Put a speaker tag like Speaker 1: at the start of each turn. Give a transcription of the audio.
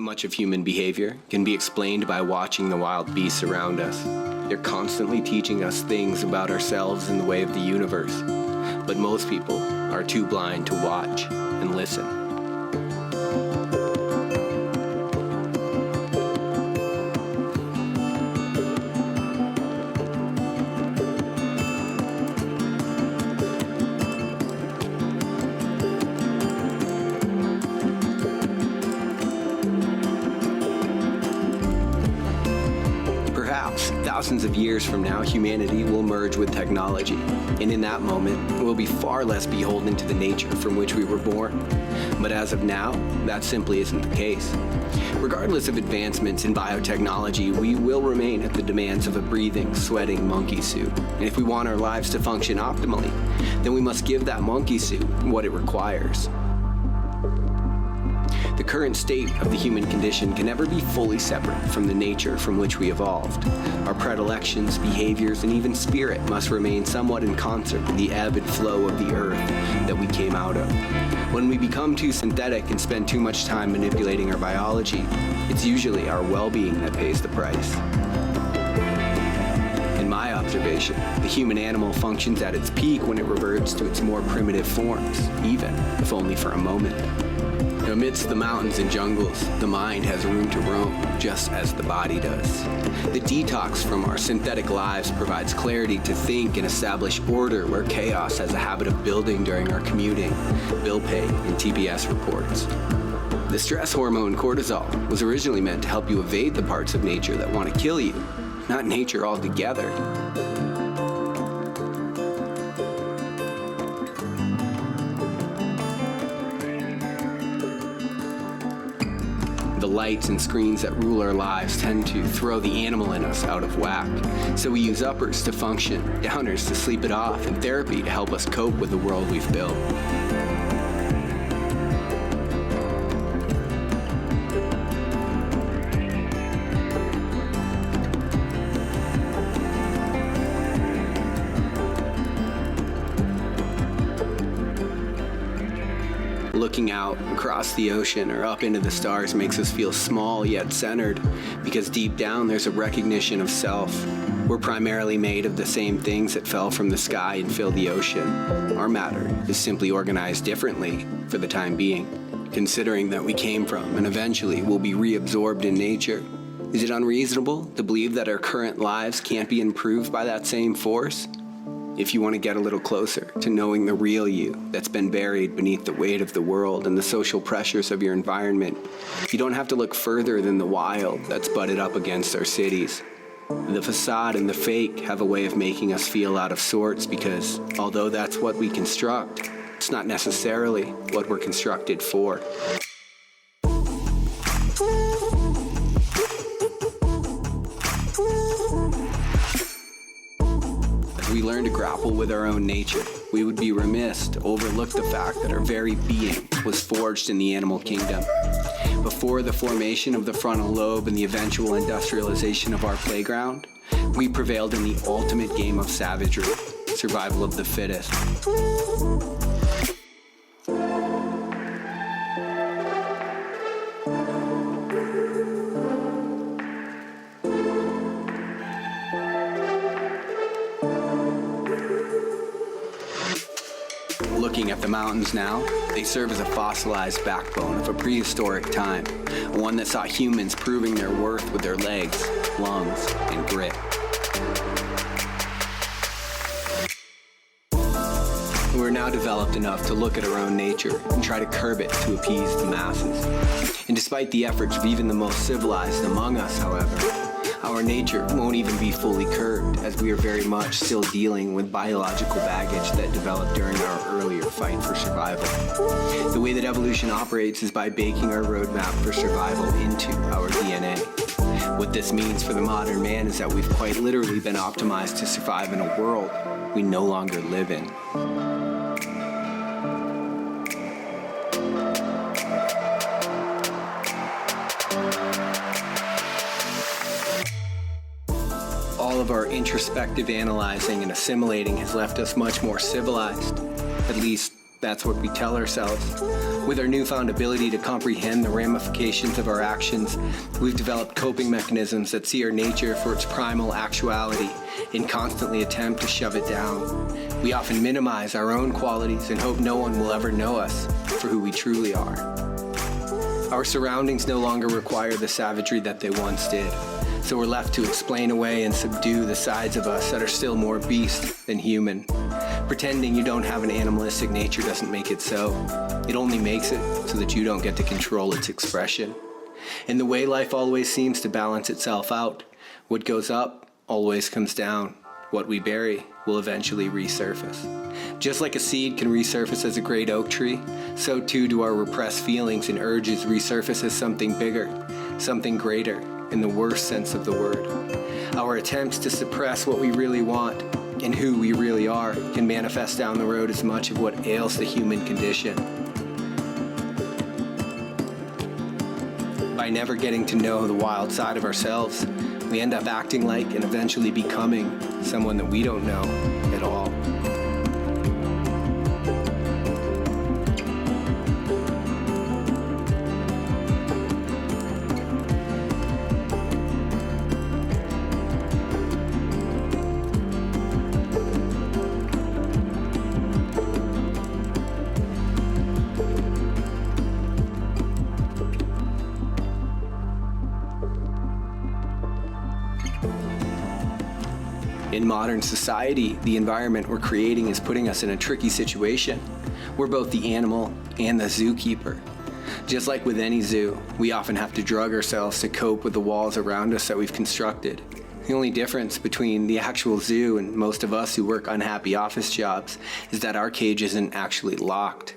Speaker 1: Much of human behavior can be explained by watching the wild beasts around us. They're constantly teaching us things about ourselves in the way of the universe. But most people are too blind to watch and listen. Thousands of years from now, humanity will merge with technology, and in that moment, we'll be far less beholden to the nature from which we were born. But as of now, that simply isn't the case. Regardless of advancements in biotechnology, we will remain at the demands of a breathing, sweating monkey suit. And if we want our lives to function optimally, then we must give that monkey suit what it requires. The current state of the human condition can never be fully separate from the nature from which we evolved. Our predilections, behaviors, and even spirit must remain somewhat in concert with the ebb and flow of the earth that we came out of. When we become too synthetic and spend too much time manipulating our biology, it's usually our well-being that pays the price. In my observation, the human animal functions at its peak when it reverts to its more primitive forms, even if only for a moment. Amidst the mountains and jungles, the mind has room to roam, just as the body does. The detox from our synthetic lives provides clarity to think and establish order where chaos has a habit of building during our commuting, bill pay, and TPS reports. The stress hormone cortisol was originally meant to help you evade the parts of nature that want to kill you, not nature altogether. The lights and screens that rule our lives tend to throw the animal in us out of whack. So we use uppers to function, downers to sleep it off, and therapy to help us cope with the world we've built. Looking out across the ocean or up into the stars makes us feel small yet centered, because deep down there's a recognition of self. We're primarily made of the same things that fell from the sky and fill the ocean. Our matter is simply organized differently for the time being, considering that we came from and eventually will be reabsorbed in nature. Is it unreasonable to believe that our current lives can't be improved by that same force? If you want to get a little closer to knowing the real you that's been buried beneath the weight of the world and the social pressures of your environment, you don't have to look further than the wild that's butted up against our cities. The facade and the fake have a way of making us feel out of sorts because, although that's what we construct, it's not necessarily what we're constructed for. We learn to grapple with our own nature, we would be remiss to overlook the fact that our very being was forged in the animal kingdom. Before the formation of the frontal lobe and the eventual industrialization of our playground, we prevailed in the ultimate game of savagery, survival of the fittest. Looking at the mountains now, they serve as a fossilized backbone of a prehistoric time, one that saw humans proving their worth with their legs, lungs, and grit. We're now developed enough to look at our own nature and try to curb it to appease the masses. And despite the efforts of even the most civilized among us, however, our nature won't even be fully curbed, as we are very much still dealing with biological baggage that developed during our earlier fight for survival. The way that evolution operates is by baking our roadmap for survival into our DNA. What this means for the modern man is that we've quite literally been optimized to survive in a world we no longer live in. All of our introspective analyzing and assimilating has left us much more civilized, at least That's what we tell ourselves. With our newfound ability to comprehend the ramifications of our actions, we've developed coping mechanisms that see our nature for its primal actuality and constantly attempt to shove it down. We often minimize our own qualities and hope no one will ever know us for who we truly are. Our surroundings no longer require the savagery that they once did, so we're left to explain away and subdue the sides of us that are still more beast than human. Pretending you don't have an animalistic nature doesn't make it so. It only makes it so that you don't get to control its expression. In the way life always seems to balance itself out, what goes up always comes down. What we bury will eventually resurface. Just like a seed can resurface as a great oak tree, so too do our repressed feelings and urges resurface as something bigger, something greater, in the worst sense of the word. Our attempts to suppress what we really want and who we really are can manifest down the road as much of what ails the human condition. By never getting to know the wild side of ourselves, we end up acting like and eventually becoming someone that we don't know at all. In modern society, the environment we're creating is putting us in a tricky situation. We're both the animal and the zookeeper. Just like with any zoo, we often have to drug ourselves to cope with the walls around us that we've constructed. The only difference between the actual zoo and most of us who work unhappy office jobs is that our cage isn't actually locked.